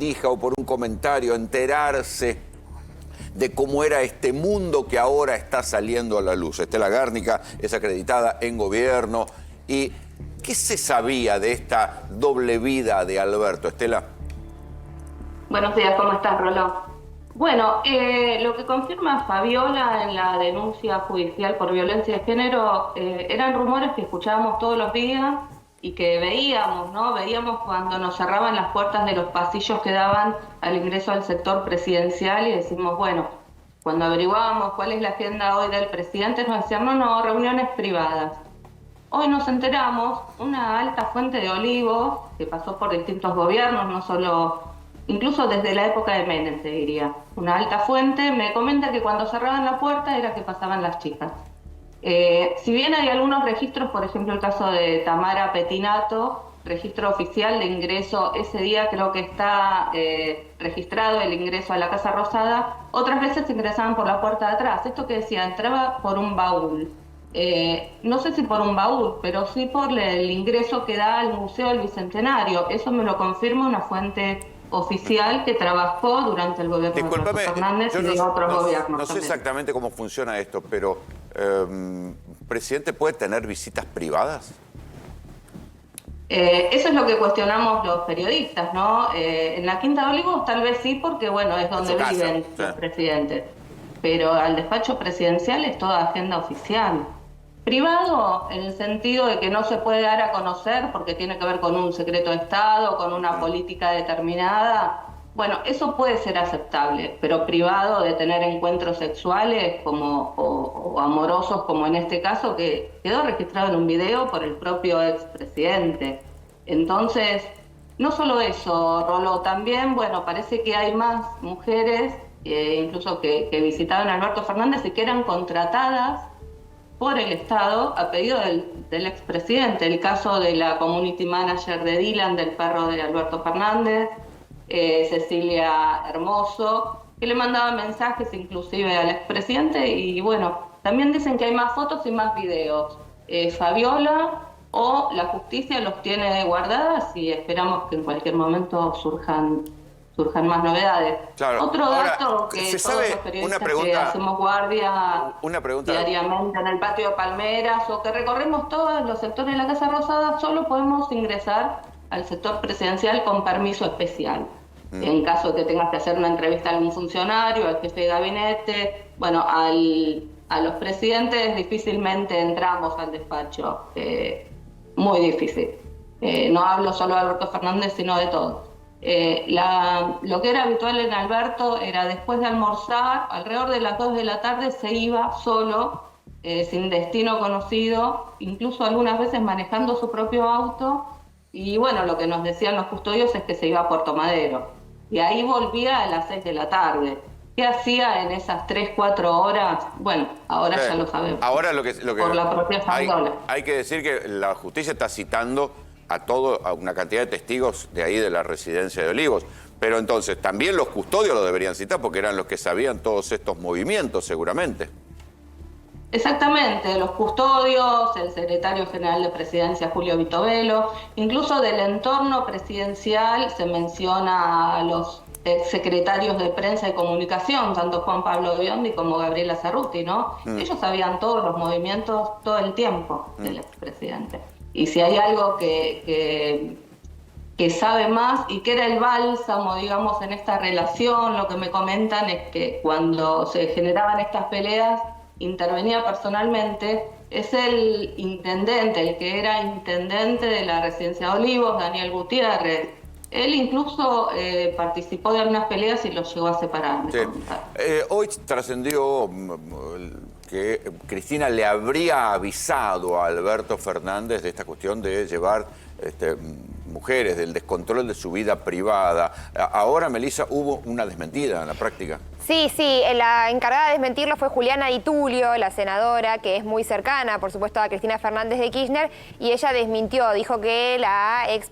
hija o por un comentario, enterarse de cómo era este mundo que ahora está saliendo a la luz. Estela Guernica es acreditada en gobierno. ¿Y qué se sabía de esta doble vida de Alberto, Estela? Buenos días, ¿cómo estás, Roló? Bueno, lo que confirma Fabiola en la denuncia judicial por violencia de género eran rumores que escuchábamos todos los días y que veíamos, ¿no? Veíamos cuando nos cerraban las puertas de los pasillos que daban al ingreso al sector presidencial y decimos, bueno, cuando averiguábamos cuál es la agenda hoy del presidente, nos decían, no, reuniones privadas. Hoy nos enteramos, una alta fuente de Olivos, que pasó por distintos gobiernos, no solo, incluso desde la época de Menem, te diría. Una alta fuente me comenta que cuando cerraban la puerta era que pasaban las chicas. Si bien hay algunos registros, por ejemplo el caso de Tamara Pettinato, registro oficial de ingreso, ese día creo que está registrado el ingreso a la Casa Rosada, otras veces ingresaban por la puerta de atrás. Esto que decía, entraba por un baúl. No sé si por un baúl, pero sí por el ingreso que da al Museo del Bicentenario. Eso me lo confirma una fuente oficial que trabajó durante el gobierno de Alberto Fernández y de otros gobiernos. No sé exactamente cómo funciona esto, pero ¿el presidente puede tener visitas privadas? Eso es lo que cuestionamos los periodistas, ¿no? En la Quinta de Olivos tal vez sí, porque bueno, es donde viven los presidentes. Pero al despacho presidencial es toda agenda oficial. Privado, en el sentido de que no se puede dar a conocer porque tiene que ver con un secreto de Estado, con una política determinada. Bueno, eso puede ser aceptable, pero privado de tener encuentros sexuales o amorosos, como en este caso, que quedó registrado en un video por el propio expresidente. Entonces, no solo eso, Rolo, también, bueno, parece que hay más mujeres, incluso que visitaban a Alberto Fernández y que eran contratadas por el Estado a pedido del expresidente. El caso de la community manager de Dylan, del perro de Alberto Fernández, Cecilia Hermoso, que le mandaba mensajes inclusive al expresidente. Y bueno, también dicen que hay más fotos y más videos. Fabiola o la justicia los tiene guardadas y esperamos que en cualquier momento surjan más novedades. Claro. Otro dato que ¿se todos sabe, los periodistas que hacemos guardia diariamente en el patio de Palmeras o que recorremos todos los sectores de la Casa Rosada, solo podemos ingresar al sector presidencial con permiso especial. En caso de que tengas que hacer una entrevista a algún funcionario, al jefe de gabinete, bueno, a los presidentes difícilmente entramos al despacho. Muy difícil. No hablo solo de Alberto Fernández, sino de todos. Lo que era habitual en Alberto era después de almorzar, alrededor de las 2 de la tarde se iba solo, sin destino conocido, incluso algunas veces manejando su propio auto, y bueno, lo que nos decían los custodios es que se iba a Puerto Madero, y ahí volvía a las 6 de la tarde. ¿Qué hacía en esas 3-4 horas? Bueno, ahora ya lo sabemos. Ahora por la propia Fabiola. Hay que decir que la justicia está citando a una cantidad de testigos de ahí de la residencia de Olivos. Pero entonces, también los custodios lo deberían citar porque eran los que sabían todos estos movimientos, seguramente. Exactamente, los custodios, el secretario general de Presidencia, Julio Vitovelo, incluso del entorno presidencial se menciona a los secretarios de prensa y comunicación, tanto Juan Pablo Biondi como Gabriela Cerruti, ¿no? Ellos sabían todos los movimientos todo el tiempo del expresidente. Y si hay algo que sabe más y que era el bálsamo, digamos, en esta relación, lo que me comentan es que cuando se generaban estas peleas, intervenía personalmente, es el intendente, el que era intendente de la residencia de Olivos, Daniel Gutiérrez. Él incluso participó de algunas peleas y los llegó a separar. Sí. Hoy trascendió que Cristina le habría avisado a Alberto Fernández de esta cuestión de llevar mujeres, del descontrol de su vida privada. Ahora, Melissa, hubo una desmentida en la práctica. Sí, la encargada de desmentirlo fue Juliana Di Tulio, la senadora, que es muy cercana, por supuesto, a Cristina Fernández de Kirchner, y ella desmintió, dijo que la ex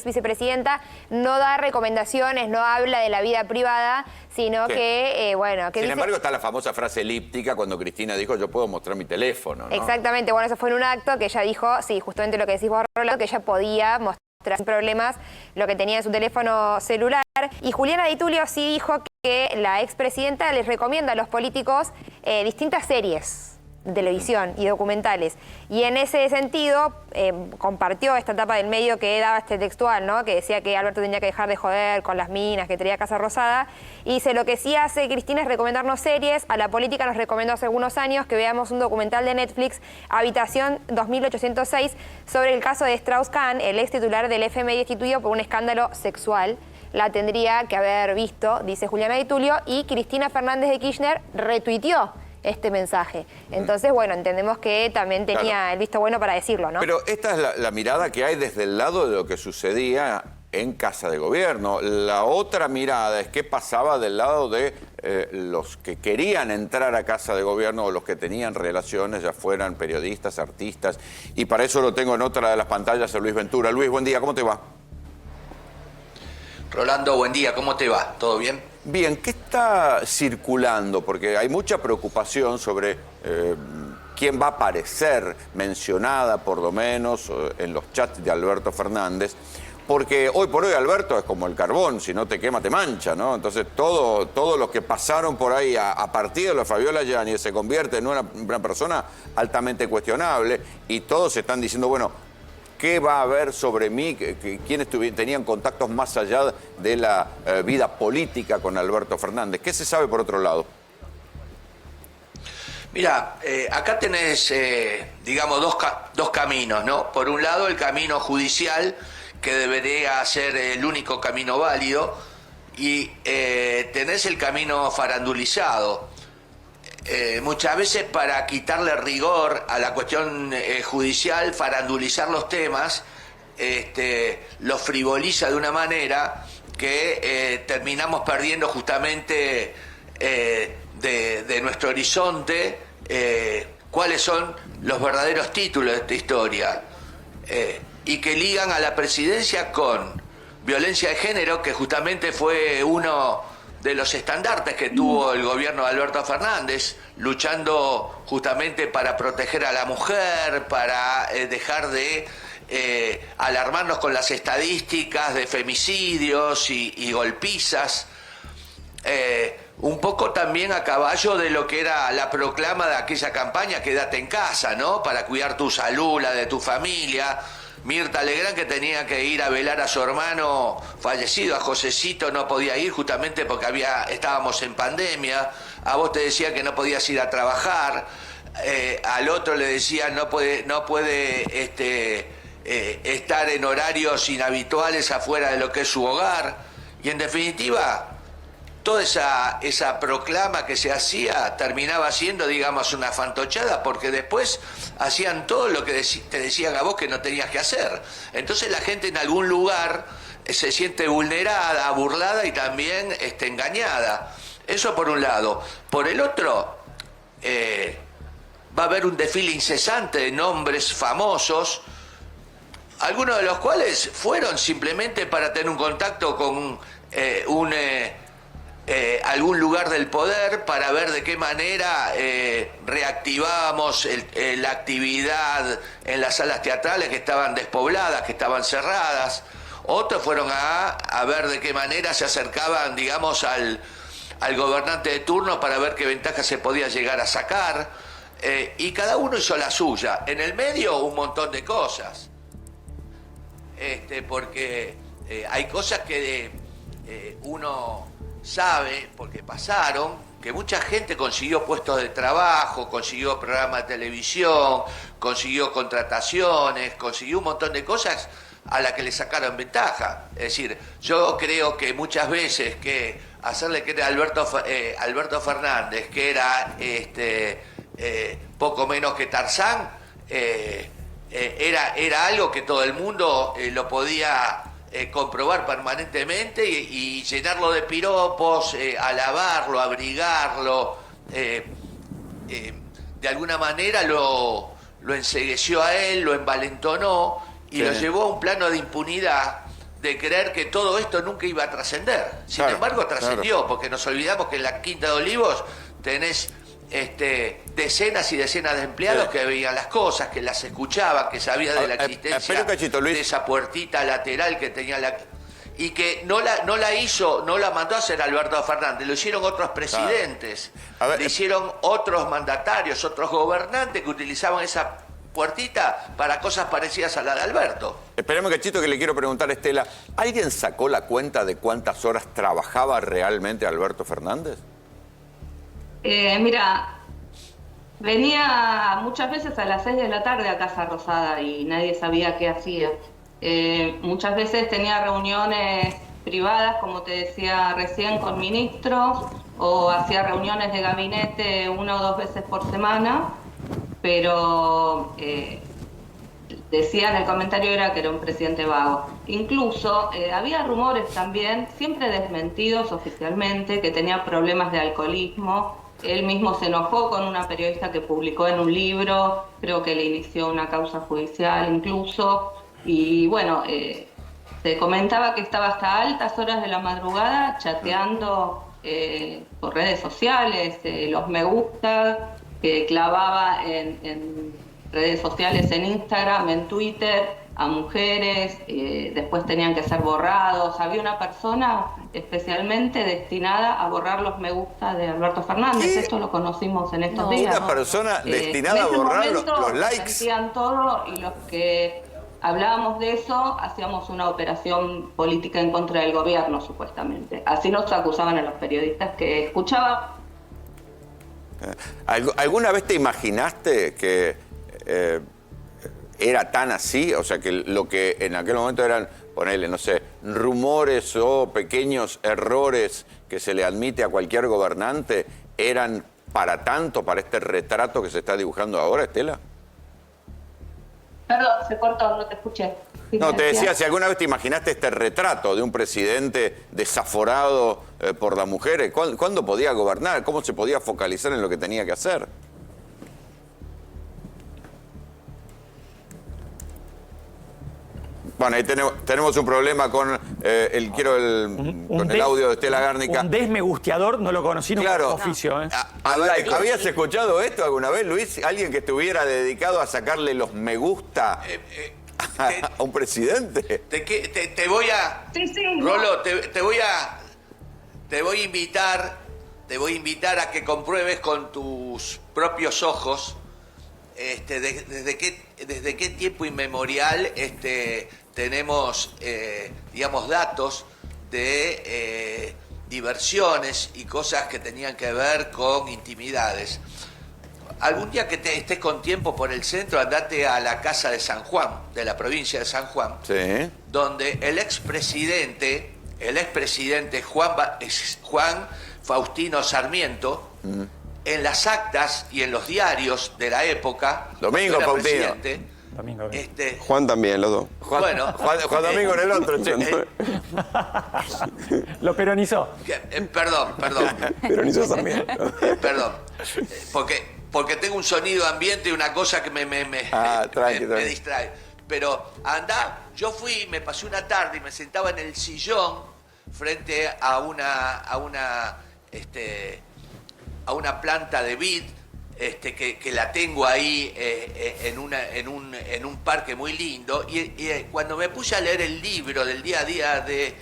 vicepresidenta no da recomendaciones, no habla de la vida privada, sino que, bueno... Sin embargo, está la famosa frase elíptica cuando Cristina dijo, yo puedo mostrar mi teléfono, ¿no? Exactamente, bueno, eso fue en un acto que ella dijo, sí, justamente lo que decís vos, Rolando, que ella podía mostrar sin problemas lo que tenía en su teléfono celular. Y Juliana Di Tulio sí dijo que la expresidenta les recomienda a los políticos distintas series de televisión y documentales. Y en ese sentido compartió esta etapa del medio que daba este textual, ¿no? Que decía que Alberto tenía que dejar de joder con las minas, que tenía Casa Rosada. Y dice, lo que sí hace Cristina es recomendarnos series. A la política nos recomendó hace algunos años que veamos un documental de Netflix, Habitación 2806, sobre el caso de Strauss-Kahn, el ex titular del FMI destituido por un escándalo sexual. La tendría que haber visto, dice Juliana Di Tulio, y Cristina Fernández de Kirchner retuiteó este mensaje. Entonces, bueno, entendemos que también tenía el visto bueno para decirlo, ¿no? Pero esta es la mirada que hay desde el lado de lo que sucedía en Casa de Gobierno. La otra mirada es qué pasaba del lado de los que querían entrar a Casa de Gobierno o los que tenían relaciones, ya fueran periodistas, artistas, y para eso lo tengo en otra de las pantallas a Luis Ventura. Luis, buen día, ¿cómo te va? Rolando, buen día, ¿cómo te va? ¿Todo bien? Bien, ¿qué está circulando? Porque hay mucha preocupación sobre quién va a aparecer mencionada, por lo menos, en los chats de Alberto Fernández, porque hoy por hoy Alberto es como el carbón, si no te quema te mancha, ¿no? Entonces todo lo que pasaron por ahí a partir de la Fabiola Yáñez se convierte en una persona altamente cuestionable y todos están diciendo, bueno, ¿qué va a haber sobre mí? ¿Quiénes tenían contactos más allá de la vida política con Alberto Fernández? ¿Qué se sabe por otro lado? Mira, acá tenés, digamos, dos caminos, ¿no? Por un lado, el camino judicial, que debería ser el único camino válido, y tenés el camino farandulizado. Muchas veces para quitarle rigor a la cuestión judicial, farandulizar los temas, los frivoliza de una manera que terminamos perdiendo justamente de nuestro horizonte cuáles son los verdaderos títulos de esta historia, y que ligan a la presidencia con violencia de género, que justamente fue uno de los estandartes que tuvo el gobierno de Alberto Fernández, luchando justamente para proteger a la mujer, para dejar de alarmarnos con las estadísticas de femicidios y golpizas, un poco también a caballo de lo que era la proclama de aquella campaña, quédate en casa, ¿no? Para cuidar tu salud, la de tu familia. Mirta Legrand, que tenía que ir a velar a su hermano fallecido, a Josecito, no podía ir justamente porque estábamos en pandemia. A vos te decía que no podías ir a trabajar, al otro le decía no puede estar en horarios inhabituales afuera de lo que es su hogar. Y en definitiva, toda esa proclama que se hacía terminaba siendo, digamos, una fantochada, porque después hacían todo lo que te decían a vos que no tenías que hacer. Entonces la gente en algún lugar se siente vulnerada, burlada y también engañada. Eso por un lado. Por el otro, va a haber un desfile incesante de nombres famosos, algunos de los cuales fueron simplemente para tener un contacto con algún lugar del poder, para ver de qué manera reactivábamos la actividad en las salas teatrales que estaban despobladas, que estaban cerradas. Otros fueron a ver de qué manera se acercaban, digamos, al gobernante de turno para ver qué ventaja se podía llegar a sacar. Y cada uno hizo la suya. En el medio un montón de cosas. Porque hay cosas que uno sabe, porque pasaron, que mucha gente consiguió puestos de trabajo, consiguió programas de televisión, consiguió contrataciones, consiguió un montón de cosas a las que le sacaron ventaja. Es decir, yo creo que muchas veces que hacerle creer a Alberto Fernández que era poco menos que Tarzán, era algo que todo el mundo lo podía comprobar permanentemente y llenarlo de piropos, alabarlo, abrigarlo, de alguna manera lo encegueció a él, lo envalentonó y lo llevó a un plano de impunidad, de creer que todo esto nunca iba a trascender. Sin embargo, trascendió, porque nos olvidamos que en la Quinta de Olivos tenés decenas y decenas de empleados que veían las cosas, que las escuchaban, que sabían de la existencia de esa puertita lateral que tenía y que no la mandó a hacer Alberto Fernández, lo hicieron otros presidentes, Claro. A ver, lo hicieron otros mandatarios, otros gobernantes que utilizaban esa puertita para cosas parecidas a la de Alberto. Esperemos que Chito, que le quiero preguntar a Estela, ¿alguien sacó la cuenta de cuántas horas trabajaba realmente Alberto Fernández? Mira, venía muchas veces a las 6 de la tarde a Casa Rosada y nadie sabía qué hacía. Muchas veces tenía reuniones privadas, como te decía recién, con ministros, o hacía reuniones de gabinete 1 o 2 veces por semana, pero decían, el comentario era que era un presidente vago. Incluso había rumores también, siempre desmentidos oficialmente, que tenía problemas de alcoholismo. Él mismo se enojó con una periodista que publicó en un libro, creo que le inició una causa judicial incluso, y bueno, se comentaba que estaba hasta altas horas de la madrugada chateando por redes sociales, los me gusta que clavaba en redes sociales, en Instagram, en Twitter, a mujeres, después tenían que ser borrados. Había una persona especialmente destinada a borrar los me gusta de Alberto Fernández. ¿Qué? Esto lo conocimos en estos días. Una persona destinada en a ese borrar momento los likes. sentían todo, y los que hablábamos de eso hacíamos una operación política en contra del gobierno, supuestamente. Así nos acusaban a los periodistas que escuchaban. ¿Alguna vez te imaginaste que era tan así? O sea, que lo que en aquel momento eran, ponele, no sé, rumores o pequeños errores que se le admite a cualquier gobernante, eran para tanto, para este retrato que se está dibujando ahora, Estela. Perdón, se cortó, no te escuché. No, te decía, si alguna vez te imaginaste este retrato de un presidente desaforado por las mujeres, ¿cuándo podía gobernar? ¿Cómo se podía focalizar en lo que tenía que hacer? Bueno, ahí tenemos un problema con el audio de Estela Gárnica. Un desmegusteador, no lo conocí nunca Claro. como oficio. ¿Habías escuchado esto alguna vez, Luis? ¿Alguien que estuviera dedicado a sacarle los me gusta a un presidente? Te voy a... Sí, Rolo, te voy a invitar a que compruebes con tus propios ojos desde qué tiempo inmemorial tenemos, digamos, datos de diversiones y cosas que tenían que ver con intimidades. Algún día que estés con tiempo por el centro, andate a la casa de San Juan, de la provincia de San Juan, Sí. donde el expresidente Juan Faustino Sarmiento, en las actas y en los diarios de la época, Domingo cuando era Faustino. presidente, Domingo. Juan también, los dos. Juan Domingo en el otro, che. Lo peronizó. Perdón, Pero ni sos también. perdón, porque tengo un sonido ambiente y una cosa que me tranqui. distrae. Pero yo me pasé una tarde y me sentaba en el sillón frente a una planta de vid que la tengo ahí en un parque muy lindo, y cuando me puse a leer el libro del día a día de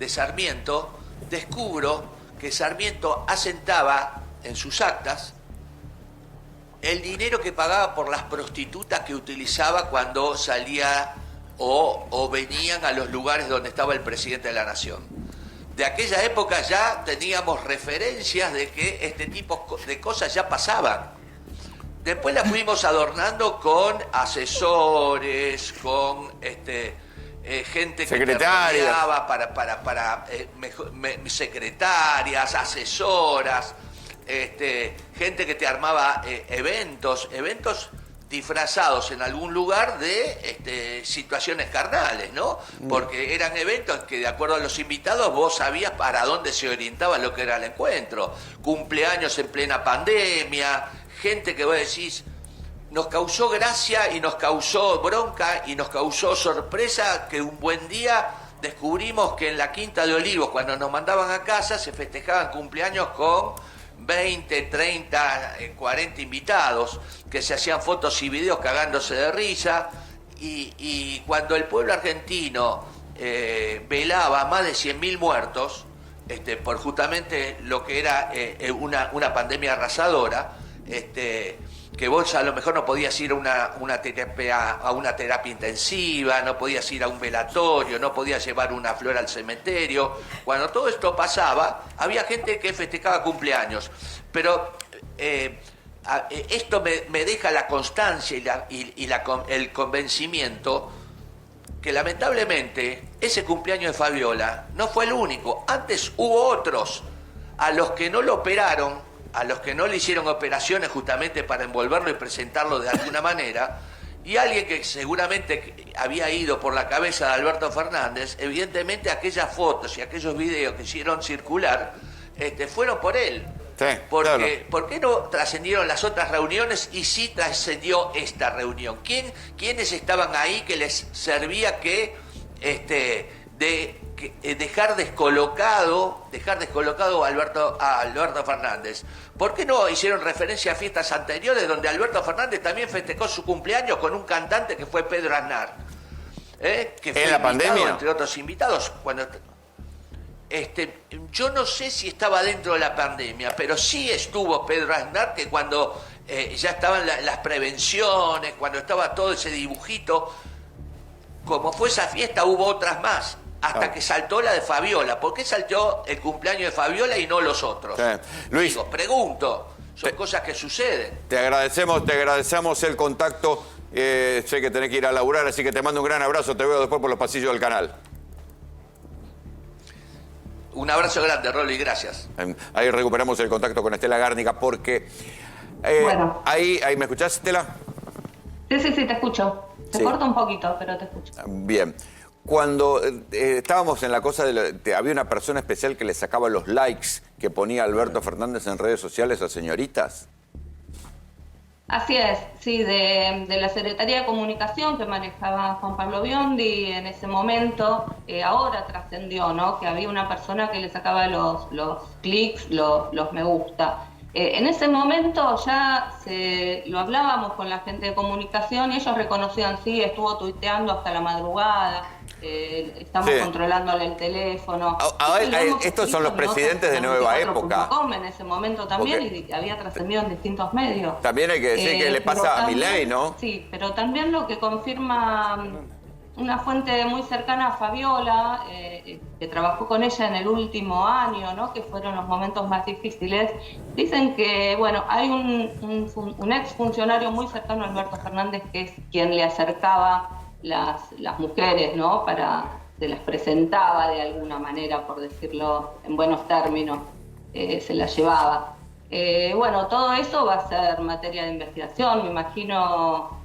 Sarmiento, descubro que Sarmiento asentaba en sus actas el dinero que pagaba por las prostitutas que utilizaba cuando salía o venían a los lugares donde estaba el presidente de la nación. De aquella época ya teníamos referencias de que este tipo de cosas ya pasaban. Después las fuimos adornando con asesores, con gente que Secretarias. te rodeaba para secretarias, asesoras, gente que te armaba eventos disfrazados en algún lugar de situaciones carnales, ¿no? Porque eran eventos que, de acuerdo a los invitados, vos sabías para dónde se orientaba lo que era el encuentro. Cumpleaños en plena pandemia, gente que vos decís, nos causó gracia y nos causó bronca y nos causó sorpresa que un buen día descubrimos que en la Quinta de Olivos, cuando nos mandaban a casa, se festejaban cumpleaños con 20, 30, 40 invitados, que se hacían fotos y videos cagándose de risa, y cuando el pueblo argentino velaba más de 100.000 muertos por justamente lo que era una pandemia arrasadora, que vos a lo mejor no podías ir a una terapia intensiva, no podías ir a un velatorio, no podías llevar una flor al cementerio. Cuando todo esto pasaba, había gente que festejaba cumpleaños. Pero esto me deja la constancia y el convencimiento que lamentablemente ese cumpleaños de Fabiola no fue el único. Antes hubo otros a los que no lo operaron, a los que no le hicieron operaciones justamente para envolverlo y presentarlo de alguna manera, y alguien que seguramente había ido por la cabeza de Alberto Fernández, evidentemente aquellas fotos y aquellos videos que hicieron circular fueron por él. Sí, Porque, claro. ¿por qué no trascendieron las otras reuniones y sí trascendió esta reunión? ¿Quiénes estaban ahí que les servía dejar descolocado a Alberto Fernández? ¿Por qué no hicieron referencia a fiestas anteriores donde Alberto Fernández también festejó su cumpleaños con un cantante que fue Pedro Aznar? Que fue ¿En la invitado, pandemia? entre otros invitados, yo no sé si estaba dentro de la pandemia, pero sí estuvo Pedro Aznar, que cuando ya estaban las prevenciones, cuando estaba todo ese dibujito, como fue esa fiesta, hubo otras más, hasta que saltó la de Fabiola. ¿Por qué saltó el cumpleaños de Fabiola y no los otros? Sí. Luis, Digo, pregunto, son cosas que suceden. te agradecemos el contacto. Sé que tenés que ir a laburar, así que te mando un gran abrazo. Te veo después por los pasillos del canal. Un abrazo grande, Rolly, gracias. Ahí recuperamos el contacto con Estela Gárnica porque... Bueno. Ahí, ¿me escuchás, Estela? Sí, te escucho. Se Sí. corta un poquito, pero te escucho. Bien. Cuando estábamos en la cosa había una persona especial que le sacaba los likes que ponía Alberto Fernández en redes sociales a señoritas. Así es, sí, de la Secretaría de Comunicación que manejaba Juan Pablo Biondi en ese momento, ahora trascendió, ¿no?, que había una persona que le sacaba los clics, los me gusta. En ese momento ya lo hablábamos con la gente de comunicación y ellos reconocían, sí, estuvo tuiteando hasta la madrugada, estamos Sí. controlándole el teléfono. Estos son los presidentes de Nueva Época. En ese momento también, y había trascendido en distintos medios. También hay que decir que le Pero pasa a también- Milei, ¿no? Sí, pero también lo que confirma una fuente muy cercana a Fabiola, que trabajó con ella en el último año, ¿no?, que fueron los momentos más difíciles, dicen que, bueno, hay un ex funcionario muy cercano a Alberto Fernández que es quien le acercaba las mujeres, ¿no?, se las presentaba de alguna manera, por decirlo en buenos términos, se las llevaba. Bueno, todo eso va a ser materia de investigación, me imagino,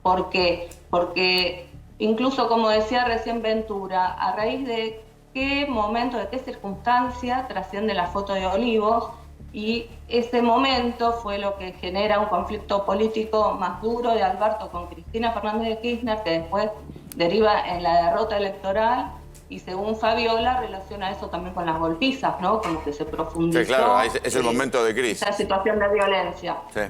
porque incluso, como decía recién Ventura, a raíz de qué momento, de qué circunstancia trasciende la foto de Olivos, y ese momento fue lo que genera un conflicto político más duro de Alberto con Cristina Fernández de Kirchner, que después deriva en la derrota electoral, y según Fabiola relaciona eso también con las golpizas, ¿no?, como que se profundizó. Sí, claro, es el momento de crisis. Esa situación de violencia. Sí.